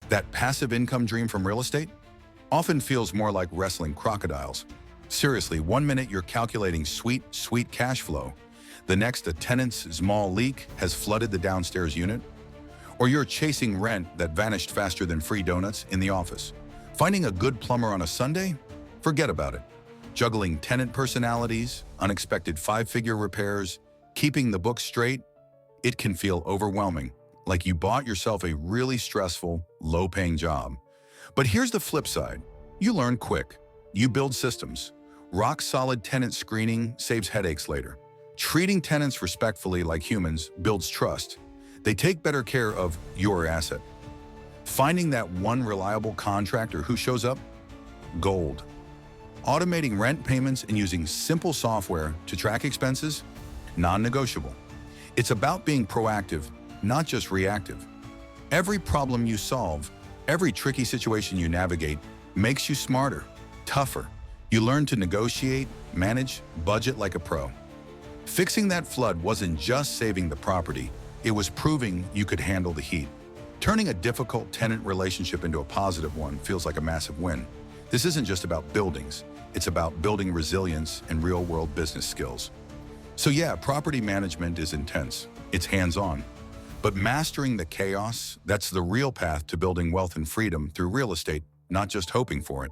That passive income dream from real estate often feels more like wrestling crocodiles. Seriously, one minute you're calculating sweet cash flow. The next, a tenant's small leak has flooded the downstairs unit. Or you're chasing rent that vanished faster than free donuts in the office. Finding a good plumber on a Sunday? Forget about it. Juggling tenant personalities, unexpected five-figure repairs, keeping the books straight, it can feel overwhelming, like you bought yourself a really stressful, low-paying job. But here's the flip side. You learn quick. You build systems. Rock-solid tenant screening saves headaches later. Treating tenants respectfully like humans builds trust. They take better care of your asset. Finding that one reliable contractor who shows up? Gold. Automating rent payments and using simple software to track expenses? Non-negotiable. It's about being proactive, not just reactive. Every problem you solve, every tricky situation you navigate makes you smarter, tougher. You learn to negotiate, manage, budget like a pro. Fixing that flood wasn't just saving the property, it was proving you could handle the heat. Turning a difficult tenant relationship into a positive one feels like a massive win. This isn't just about buildings, it's about building resilience and real-world business skills. So yeah, property management is intense, it's hands-on. But mastering the chaos, that's the real path to building wealth and freedom through real estate, not just hoping for it.